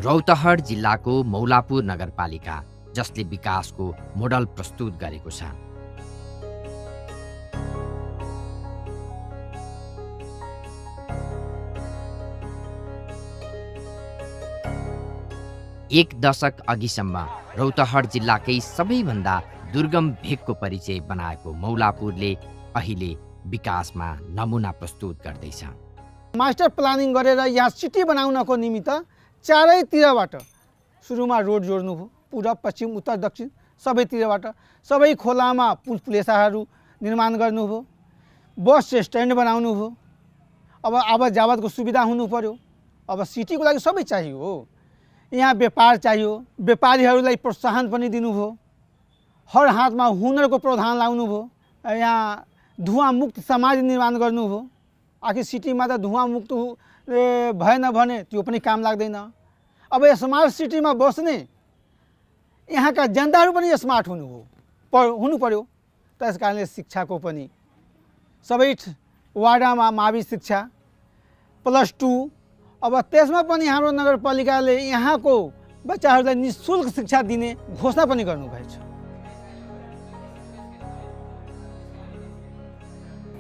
रौतहट जिल्लाको मौलापुर नगरपालिका जसले विकासको मोडल प्रस्तुत गरेको छ। एक दशक अघिसम्म रौतहट जिल्लाकै सबैभन्दा दुर्गम भेगको परिचय बनाएको मौलापुरले अहिले विकासमा नमुना प्रस्तुत गर्दैछ। मास्टर प्लानिङ गरेर यहाँ सिटी बनाउनको निमित्त चारैतिरबाट सुरुमा रोड जोड्नु भयो, पूर्व पश्चिम उत्तर दक्षिण सबैतिरबाट सबै खोलामा पुलपुलेसाहरू निर्माण गर्नुभयो, बस स्ट्यान्ड बनाउनु भयो। अब आवत जावतको सुविधा हुनु पर्यो। अब सिटीको लागि सबै चाहियो हो। यहाँ व्यापार चाहियो, व्यापारीहरूलाई प्रोत्साहन पनि दिनुभयो, हर हातमा हुनरको प्रावधान लाउनु भयो। यहाँ धुवाँ मुक्त समाज निर्माण गर्नुभयो। आखिर सिटीमा त धुवाँ मुक्त भएन भने त्यो पनि काम लाग्दैन। अब यो स्मार्ट सिटीमा बस्ने यहाँका जनताहरू पनि स्मार्ट हुनु पर्यो। त्यस कारणले शिक्षाको पनि सबै वार्डमा मावि शिक्षा +2। अब त्यसमा पनि हाम्रो नगरपालिकाले यहाँको बच्चाहरूलाई निःशुल्क शिक्षा दिने घोषणा पनि गर्नुभएछ।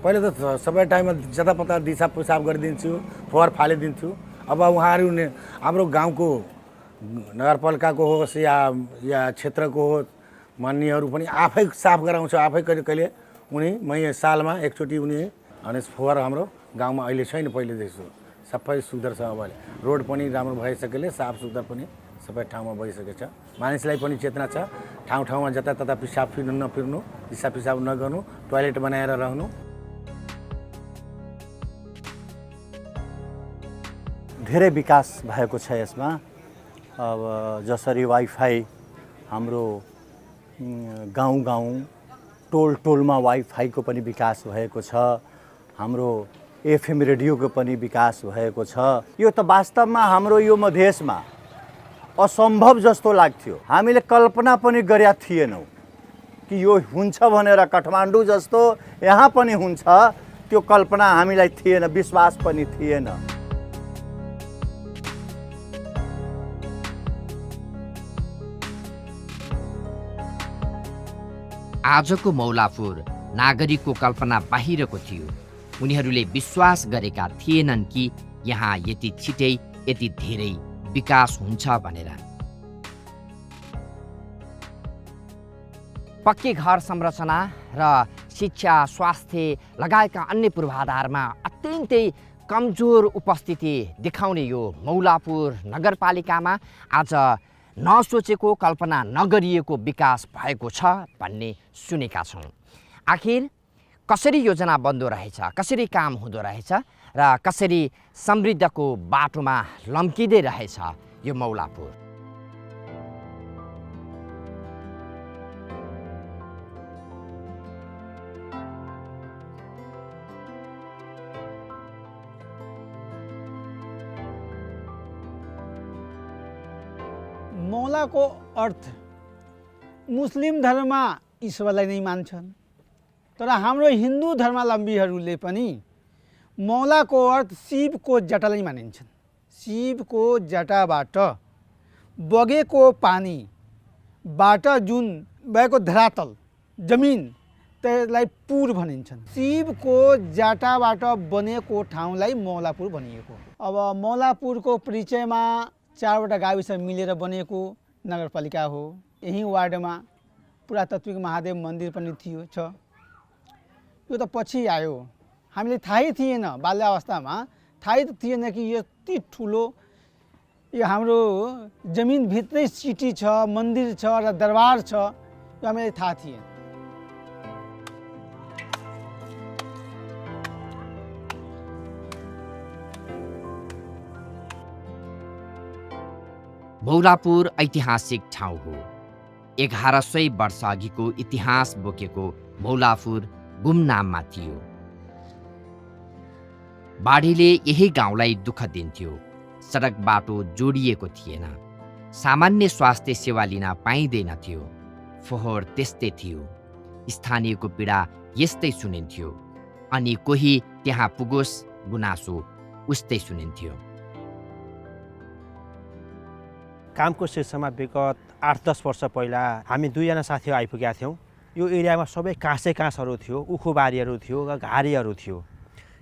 पहिले त सबै टाइममा जतापता दिशा पिसाब गरिदिन्छु, फोहोर फालिदिन्छु। अब उहाँहरू हाम्रो गाउँको नगरपालिकाको होस् या क्षेत्रको होस् मान्यहरू पनि आफै साफ गराउँछ। आफै कहिले उनी सालमा एकचोटि उनी अनि फोहोर हाम्रो गाउँमा अहिले छैन, पहिले जस्तो सबै सुधार छ। अब रोड पनि राम्रो भइसकेले साफ सुधार पनि सबै ठाउँमा भइसकेको छ। मानिसलाई पनि चेतना छ, ठाउँ ठाउँमा जतातता पिसाब नफिर्नु, पिसाब नगर्नु, टोयलेट बनाएर रहनु। धेरै विकास भएको छ यसमा। अब जसरी वाइफाई हाम्रो गाउँ टोलमा वाइफाईको पनि विकास भएको छ, हाम्रो एफएम रेडियोको पनि विकास भएको छ। यो त वास्तवमा हाम्रो यो मधेसमा असम्भव जस्तो लाग्थ्यो। हामीले कल्पना पनि गरेका थिएनौँ कि यो हुन्छ भनेर। काठमाडौँ जस्तो यहाँ पनि हुन्छ त्यो कल्पना हामीलाई थिएन, विश्वास पनि थिएन। आजको मौलापुर नागरिकको कल्पना बाहिरको थियो। उनीहरूले विश्वास गरेका थिएनन् कि यहाँ यति छिटै यति धेरै विकास हुन्छ भनेर। पक्की घर संरचना र शिक्षा, स्वास्थ्य लगायतका अन्य पूर्वाधारमा अत्यन्तै कमजोर उपस्थिति देखाउने यो मौलापुर नगरपालिकामा आज नसोचेको, कल्पना नगरिएको विकास भएको छ भन्ने सुनेका छौँ। आखिर कसरी योजना बन्दो रहेछ, कसरी काम हुँदो रहेछ र कसरी समृद्धको बाटोमा लम्किँदै रहेछ यो मौलापुर। मौलाको अर्थ मुस्लिम धर्ममा ईश्वरलाई नै मान्छन्, तर हाम्रो हिन्दू धर्मावलम्बीहरूले पनि मौलाको अर्थ शिवको जटालाई मानिन्छन्। शिवको जटाबाट बगेको पानीबाट जुन भएको धरातल जमिन त्यसलाई पुर भनिन्छन्। शिवको जटाबाट बनेको ठाउँलाई मौलापुर भनिएको। अब मौलापुरको परिचयमा 4वटा गाविस मिलेर बनेको नगरपालिका हो। यही वार्डमा पुरातात्विक महादेव मन्दिर पनि छ। यो त पछि आयो, हामीले थाहै थिएन, बाल्यावस्थामा थाहै थिएन कि यति ठुलो यो हाम्रो जमिनभित्रै सिटी छ, मन्दिर छ र दरबार छ, यो हामीलाई थाहा थिएन। मौलापुर ऐतिहासिक ठाउँ हो। 1100 वर्ष अघिको इतिहास बोकेको मौलापुर गुमनाममा थियो। बाढीले यही गाउँलाई दुःख दिन्थ्यो। सडक बाटो जोडिएको थिएन, सामान्य स्वास्थ्य सेवा लिन पाइँदैनथ्यो, फोहोर त्यस्तै थियो, स्थानीयको पीडा यस्तै सुनिन्थ्यो, अनि कोही त्यहाँ पुगोस् गुनासो उस्तै सुनिन्थ्यो। कामको शीर्षमा विगत 8-10 वर्ष पहिला हामी दुईजना साथीहरू आइपुगेका थियौँ। यो एरियामा सबै काँसहरू थियो, उखुबारीहरू थियो र घारीहरू थियो।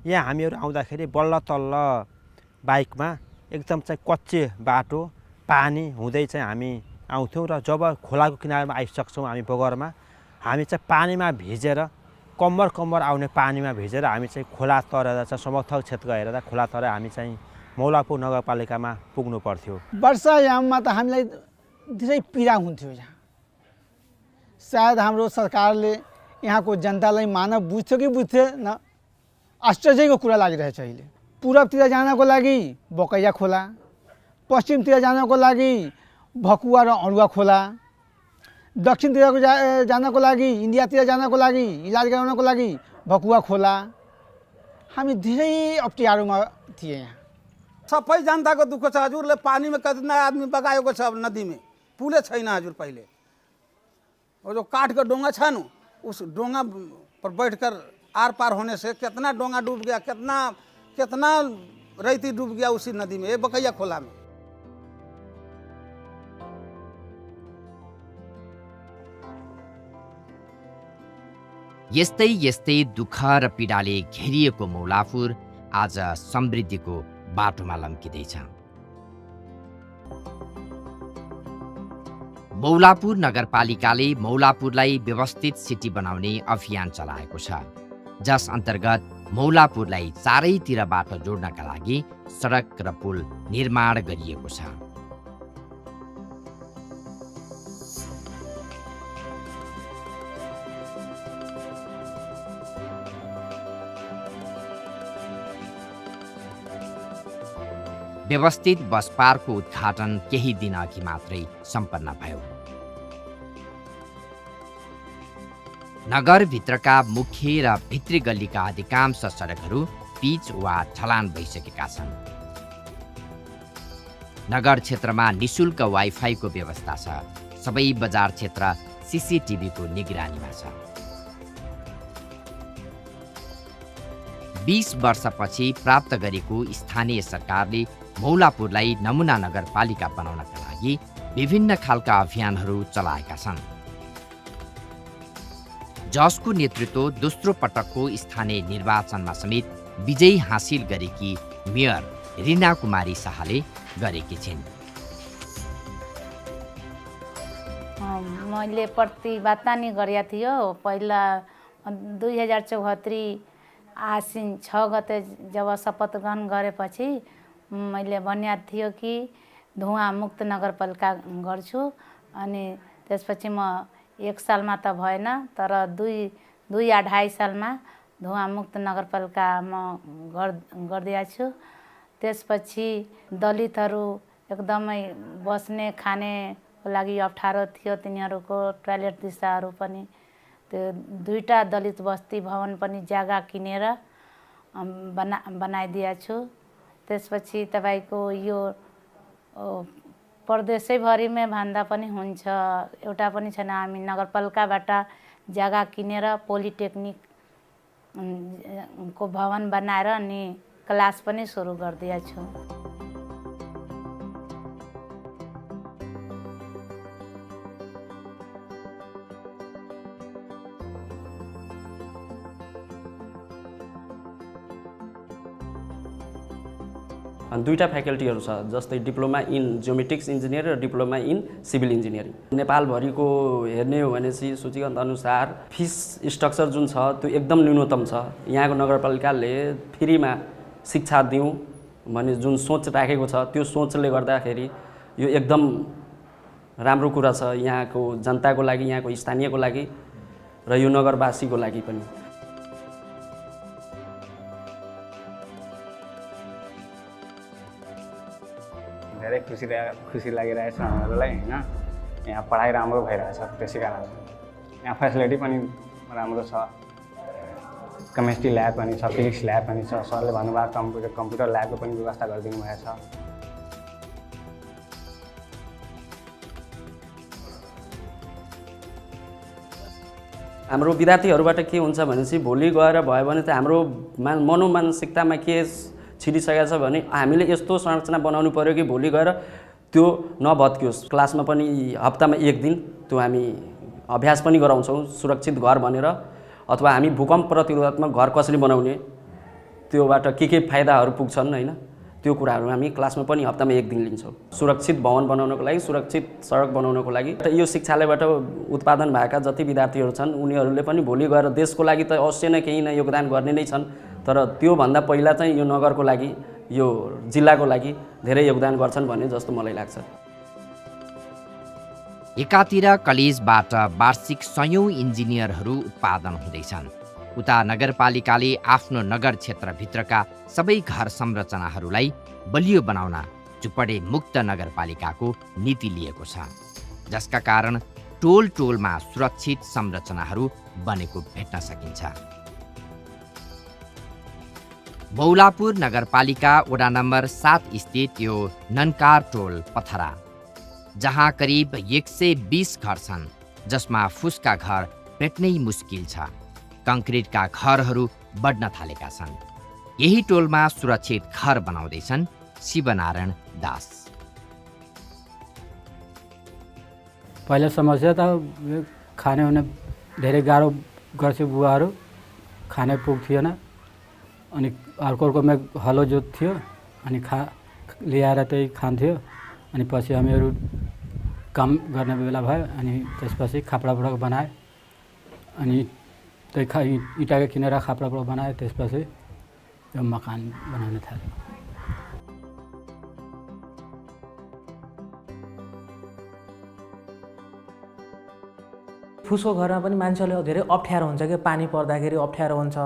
यहाँ हामीहरू आउँदाखेरि बल्ल तल्ल बाइकमा एकदम चाहिँ कच्चे बाटो पानी हुँदै चाहिँ हामी आउँथ्यौँ र जब खोलाको किनारमा आइसक्छौँ हामी बगरमा, हामी चाहिँ पानीमा भिजेर कम्मर आउने पानीमा भिजेर हामी चाहिँ खोला तरेर चाहिँ समर्थक क्षेत्र हेरेर खोला तरेर हामी चाहिँ मौलापुर नगरपालिकामा पुग्नु पर्थ्यो। वर्षायाममा त हामीलाई धेरै पीडा हुन्थ्यो। यहाँ सायद हाम्रो सरकारले यहाँको जनतालाई मानव बुझ्थ्यो कि बुझ्थेन, आश्चर्यको कुरा लागिरहेछ। अहिले पूर्वतिर जानको लागि बकैया खोला, पश्चिमतिर जानको लागि भकुवा र अरुवा खोला, दक्षिणतिर जानको लागि इन्डियातिर जानको लागि इलाज गराउनको लागि भकुवा खोला। हामी धेरै अप्ठ्यारोमा थिए। यहाँ सबै जनताको दुःख छ। हजुरले पानीमा कितना आदमी बगाएको छ नदी में, पुलै छैन हजुर। पहिले वो जो काठ का डोंगा था न, उस डोंगा पर बैठकर आर पार होने से कितना डोंगा डूब गया, कितना रेती डूब गया उसी नदी में, ये बकैया खोला में। यस्तै यस्तै दुःख र पीडाले घेरिएको मौलापुर आज समृद्धिको बाटोमा लम्किँदैछ। मौलापुर नगरपालिकाले मौलापुरलाई व्यवस्थित सिटी बनाउने अभियान चलाएको छ, जस अन्तर्गत मौलापुरलाई चारैतिरबाट जोड्नका लागि सडक र पुल निर्माण गरिएको छ। व्यवस्थित बस पार्कको उद्घाटन केही दिन अघि मात्रै सम्पन्न भयो। नगरभित्रका मुख्य र भित्री गल्लीका अधिकांश सडकहरू पिच वा ढलान भइसकेका छन्। नगर क्षेत्रमा निशुल्क वाइफाईको व्यवस्था छ। सबै बजार क्षेत्र सीसीटीभीको निगरानीमा छ। 20 वर्षपछि प्राप्त गरेको स्थानीय सरकारले मौलापुरलाई नमुना नगरपालिका बनाउनका लागि विभिन्न खालका अभियानहरू चलाएका छन्, जसको नेतृत्व दोस्रो पटकको स्थानीय निर्वाचनमा समेत विजय हासिल गरेकी मेयर रिना कुमारी शाहले गरेकी छिन्। मैले प्रतिबद्धता नि गरेको थियो। पहिला 2074 आसिन 6 गते जब शपथ ग्रहण गरेपछि मैले भनेको थियो कि धुवा मुक्त नगरपालिका गर्छु। अनि त्यसपछि म 1 सालमा त भएन, तर 2 या 2.5 सालमा धुवा मुक्त नगरपालिका म गरिदिएको छु। त्यसपछि दलितहरू एकदमै बस्ने खानेको लागि अप्ठ्यारो थियो, तिनीहरूको टोयलेट दिशाहरू पनि। त्यो 2टा दलित बस्ती भवन पनि जग्गा किनेर बनाइदिएको छु। त्यसपछि तपाईको यो प्रदेशैभरिमै भन्दा पनि हुन्छ, एउटा पनि छैन। हामी नगरपालिकाबाट जग्गा किनेर पोलिटेक्निक को भवन बनाएर अनि क्लास पनि सुरु गरिदिएको छु। दुईटा फ्याकल्टीहरू छ, जस्तै डिप्लोमा इन जियोमेट्रिक्स इन्जिनियर र डिप्लोमा इन सिभिल इन्जिनियरिङ। नेपालभरिको हेर्ने हो भनेपछि सूचीगत अनुसार फिस स्ट्रक्चर जुन छ त्यो एकदम न्यूनतम छ। यहाँको नगरपालिकाले फ्रीमा शिक्षा दिउँ भन्ने जुन सोच राखेको छ, त्यो सोचले गर्दाखेरि यो एकदम राम्रो कुरा छ यहाँको जनताको लागि, यहाँको स्थानीयको लागि र यो नगरवासीको लागि पनि। धेरै खुसी लागिरहेछ हामीहरूलाई हैन। यहाँ पढाइ राम्रो भइरहेछ, त्यसै कारण यहाँ फेसिलिटी पनि राम्रो छ। केमिस्ट्री ल्याब पनि छ, फिजिक्स ल्याब पनि छ। सरले भन्नुभयो कम्प्युटर ल्याबको पनि व्यवस्था गरिदिनु भएछ। हाम्रो विद्यार्थीहरूबाट के हुन्छ भनेपछि भोलि गएर भयो भने चाहिँ हाम्रो मनोमानसिकतामा के छिरिसकेको छ भने हामीले यस्तो संरचना बनाउनु पर्यो कि भोलि गएर त्यो नभत्कियोस्। क्लासमा पनि हप्तामा 1 दिन त्यो हामी अभ्यास पनि गराउँछौँ सुरक्षित घर भनेर, अथवा हामी भूकम्प प्रतिरोधात्मक घर कसरी बनाउने, त्योबाट के फाइदाहरू पुग्छन् हैन, त्यो कुराहरू हामी क्लासमा पनि हप्तामा 1 दिन लिन्छौँ। सुरक्षित भवन बनाउनको लागि, सुरक्षित सडक बनाउनको लागि यो शिक्षालयबाट उत्पादन भएका जति विद्यार्थीहरू छन् उनीहरूले पनि भोलि गएर देशको लागि त अवश्य नै केही न योगदान गर्ने नै छन्, तर त्योभन्दा पहिला चाहिँ यो नगरको लागि, यो जिल्लाको लागि धेरै योगदान गर्छन् भन्ने जस्तो मलाई लाग्छ। एकातिर कलेजबाट वार्षिक 100औं इन्जिनियरहरू उत्पादन हुँदैछन्, उता नगरपालिकाले आफ्नो नगर क्षेत्रभित्रका सबै घर संरचनाहरूलाई बलियो बनाउन झुपडे मुक्त नगरपालिकाको नीति लिएको छ, जसका कारण टोल टोलमा सुरक्षित संरचनाहरू बनेको भेट्न सकिन्छ। मौलापुर नगरपालिका वडा नम्बर 7 स्थित यो ननकार टोल पथरा, जहाँ करिब 120 घर छन्, जसमा फुसका घर भेट्नै मुस्किल छ। कंक्रिटका घरहरू बढ्न थालेका छन्। यही टोलमा सुरक्षित घर बनाउँदैछन् शिवनारायण दास। पहिला समस्या त खाने हुने धेरै गाह्रो गर्थ्यो, बुवाहरू खाने पुग्थेन, अनि अर्कोमा हलो जोत्थ्यो, अनि ल्याएर त्यही खान्थ्यो। अनि पछि हामीहरू काम गर्ने बेला भयो, अनि त्यसपछि खापडाबाट बनाए, अनि त्यही इँटाको किनेर खापडाबाट बनाए, त्यसपछि यो मकान बनाउन थाल्यो। फुसको घरमा पनि मान्छेले धेरै अप्ठ्यारो हुन्छ कि, पानी पर्दाखेरि अप्ठ्यारो हुन्छ,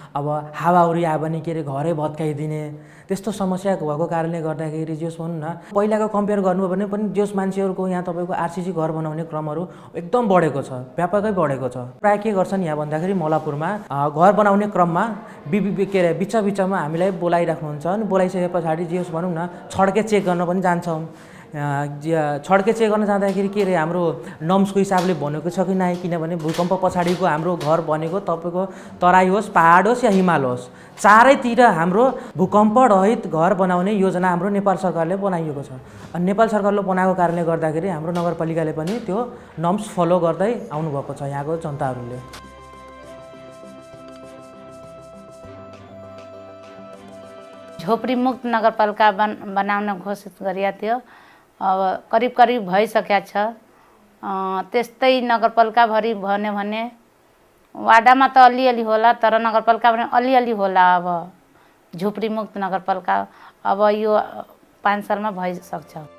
अब हावाहुरी आयो भने के अरे घरै भत्काइदिने, त्यस्तो समस्या भएको कारणले गर्दाखेरि जोस् भनौँ न पहिलाको कम्पेयर गर्नुभयो भने पनि जोस् मान्छेहरूको यहाँ तपाईँको आरसिसी घर बनाउने क्रमहरू एकदम बढेको छ, व्यापकै बढेको छ। प्राय के गर्छन् यहाँ भन्दाखेरि मौलापुरमा घर बनाउने क्रममा के अरे बिचमा हामीलाई बोलाइराख्नुहुन्छ, अनि बोलाइसके पछाडि जोस् भनौँ न छड्के चेक गर्न पनि जान्छौँ। छड्के चेक गर्न जाँदाखेरि के अरे हाम्रो नम्सको हिसाबले बनेको छ कि नै, किनभने भूकम्प पछाडिको हाम्रो घर बनेको तपाईँको तराई होस्, पहाड होस् या हिमाल होस्, चारैतिर हाम्रो भूकम्प रहित घर बनाउने योजना हाम्रो नेपाल सरकारले बनाइएको छ। अनि नेपाल सरकारले बनाएको कारणले गर्दाखेरि हाम्रो नगरपालिकाले पनि त्यो नम्स फलो गर्दै आउनुभएको छ यहाँको जनताहरूले। झोपडी मुक्त नगरपालिका बनाउन घोषित गरिएको थियो, अब करिब भइसकेको छ। त्यस्तै नगरपालिकाभरि भन्यो भने वाडामा त अलिअलि होला, तर नगरपालिका भने अलिअलि होला। अब झुपडी मुक्त नगरपालिका अब यो 5 सालमा भइसक्छ।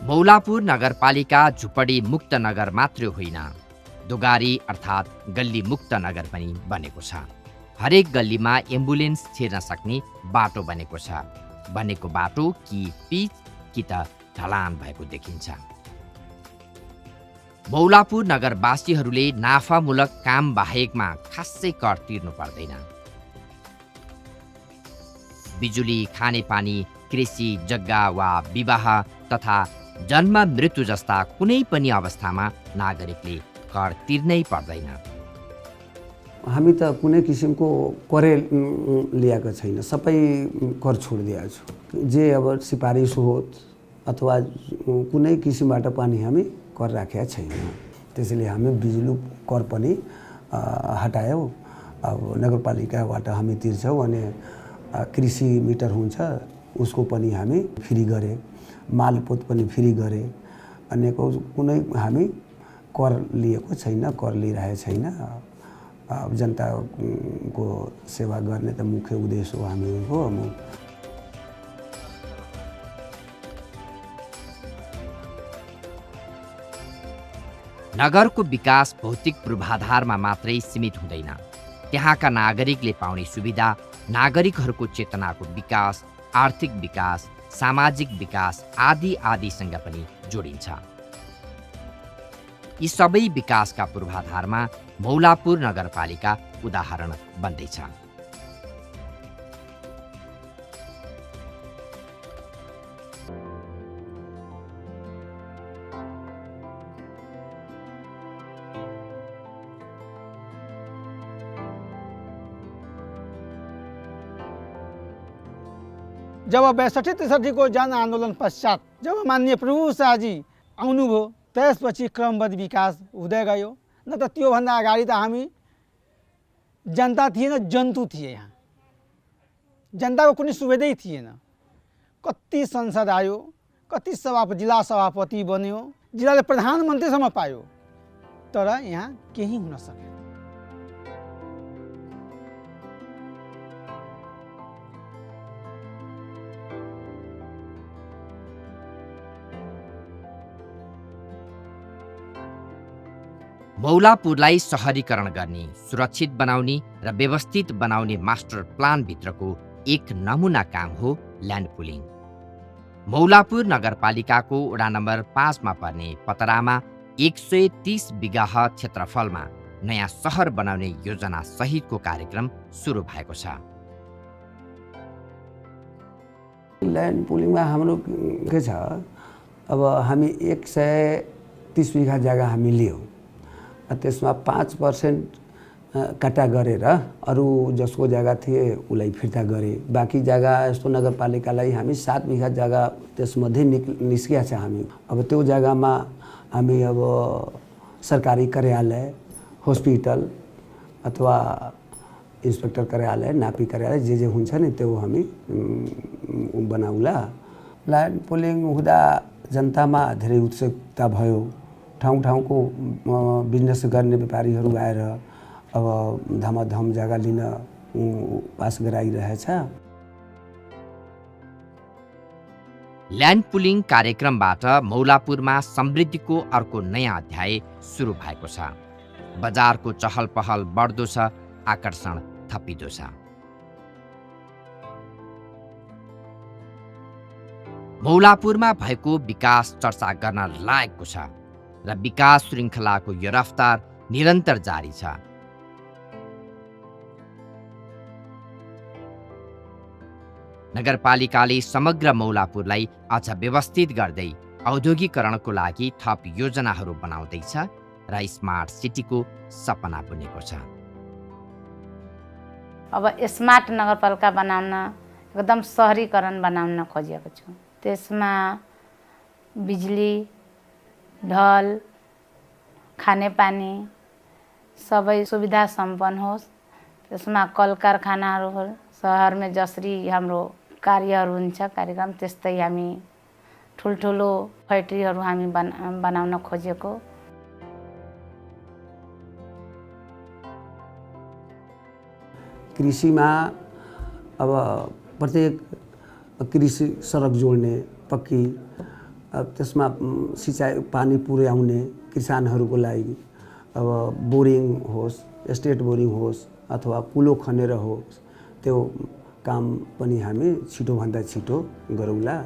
मौलापुर नगरपालिका झुपडी मुक्त नगर मात्र होइन, दुगारी अर्थात् गल्ली मुक्त नगर पनि बनेको छ। हरेक गल्लीमा एम्बुलेन्स छिर्न सक्ने बाटो बनेको छ। बनेको बाटो कि पिच कि त ढलान भएको देखिन्छ। मौलापुर नगरवासीहरूले नाफामूलक काम बाहेकमा खासै कर तिर्नु पर्दैन। बिजुली, खानेपानी, कृषि, जग्गा वा विवाह तथा जन्म मृत्यु जस्ता कुनै पनि अवस्थामा नागरिकले कर तिर्नै पर्दैन। हामी त कुनै किसिमको करे लिएको छैन, सबै कर छोडिदिएको छु। जे अब सिफारिस होस् अथवा कुनै किसिमबाट पनि हामी कर राखेका छैन। त्यसैले हामी बिजुली कर पनि हटायौँ। अब नगरपालिकाबाट हामी तिर्छौँ, अनि कृषि मिटर हुन्छ उसको पनि हामी फ्री गरे, मालपोत पनि फ्री गरे। अन्य कुनै हामी कर लिएको छैन, कर लिइरहेको छैन। जनताको सेवा गर्ने त मुख्य उद्देश्य हो हामीहरूको। नगरको विकास भौतिक पूर्वाधारमा मात्रै सीमित हुँदैन। त्यहाँका नागरिकले पाउने सुविधा, नागरिकहरूको चेतनाको विकास, आर्थिक विकास, सामाजिक विकास आदिसँग पनि जोडिन्छ। यी सबै विकासका पूर्वाधारमा मौलापुर नगरपालिका उदाहरण बन्दैछ। जब 62-63 को जन आन्दोलन पश्चात जब माननीय प्रभु शाहजी आउनुभयो त्यसपछि क्रमबद्ध विकास हुँदै गयो। न त त्योभन्दा अगाडि त हामी जनता थिएन, जन्तु थिए। यहाँ जनताको कुनै सुविधै थिएन। कति संसद आयो, कति जिल्ला सभापति बन्यो, जिल्लाले प्रधानमन्त्रीसम्म पायो, तर यहाँ केही हुन सकेन। मौलापुरलाई सहरीकरण गर्ने, सुरक्षित बनाउने र व्यवस्थित बनाउने मास्टर प्लानभित्रको एक नमुना काम हो ल्यान्ड पुलिङ। मौलापुर नगरपालिकाको वडा नम्बर 5 मा पर्ने पतरामा 130 बिघा क्षेत्रफलमा नयाँ सहर बनाउने योजना सहितको कार्यक्रम सुरु भएको छ। ल्यान्ड पुलिङमा हाम्रो के छ, अब हामी 130 बिघा जग्गा हामी लियौँ, त्यसमा 5% काटा गरेर अरू जसको जग्गा थिए उसलाई फिर्ता गरे। बाँकी जग्गा यस्तो नगरपालिकालाई हामी 7 बिघा जग्गा त्यसमध्ये निस्किया छ। हामी अब त्यो जग्गामा हामी अब सरकारी कार्यालय, हस्पिटल अथवा इन्स्पेक्टर कार्यालय, नापी कार्यालय जे हुन्छ नि त्यो हामी बनाउला। ल्यान्ड पुलिङ हुँदा जनतामा धेरै उत्सुकता भयो। ठाउँ ठाउँको बिजनेस गर्ने व्यापारीहरू आएर अब धमाधम जग्गा लिन पास गराइरहेछ। ल्यान्ड पुलिङ कार्यक्रमबाट मौलापुरमा समृद्धिको अर्को नयाँ अध्याय सुरु भएको छ। बजारको चहल पहल बढ्दो छ, आकर्षण थपिँदो छ। मौलापुरमा भएको विकास चर्चा गर्न लायकको छ र विकास श्रृङ्खलाको यो रफ्तार निरन्तर जारी छ। नगरपालिकाले समग्र मौलापुरलाई अझ व्यवस्थित गर्दै औद्योगिकरणको लागि थप योजनाहरू बनाउँदैछ र स्मार्ट सिटीको सपना बुनेको छ। अब स्मार्ट नगरपालिका बनाउन, एकदम सहरीकरण बनाउन खोजेको छु। त्यसमा बिजुली, ढल, खानेपानी सबै सुविधा सम्पन्न होस्। त्यसमा कल कारखानाहरू सहरमा जसरी हाम्रो कार्यहरू हुन्छ कार्यक्रम, त्यस्तै हामी ठुल्ठुलो फ्याक्ट्रीहरू हामी बनाउन खोजेको। कृषिमा अब प्रत्येक कृषि सडक जोड्ने पक्की, त्यसमा सिँचाइ पानी पुर्याउने किसानहरूको लागि अब बोरिङ होस्, स्टेट बोरिङ होस् अथवा कुलो खनेर होस्, त्यो काम पनि हामी छिटोभन्दा छिटो गरौँला।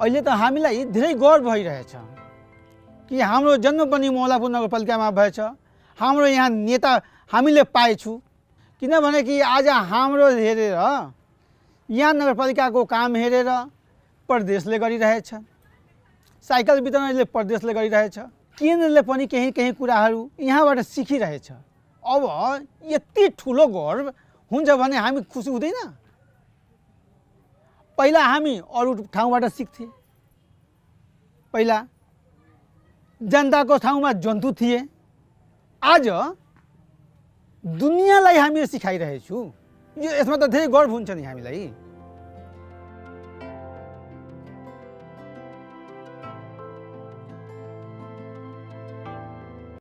अहिले त हामीलाई धेरै गर्व भइरहेछ कि हाम्रो जन्म पनि मौलापुर नगरपालिकामा भएछ। हाम्रो यहाँ नेता हामीले पाएछु, किनभने कि आज हाम्रो हेरेर यहाँ नगरपालिकाको काम हेरेर प्रदेशले गरिरहेछ, साइकल वितरणले प्रदेशले गरिरहेछ, केन्द्रले पनि केही कुराहरू यहाँबाट सिकिरहेछ। अब यति ठुलो गर्व हुन्छ भने हामी खुसी हुँदैन? पहिला हामी अरू ठाउँबाट सिक्थे, पहिला जनताको ठाउँमा जन्तु थिए, आज दुनियाँलाई हामी सिकाइरहेछौँ। यसमा त धेरै गर्व हुन्छ नि हामीलाई।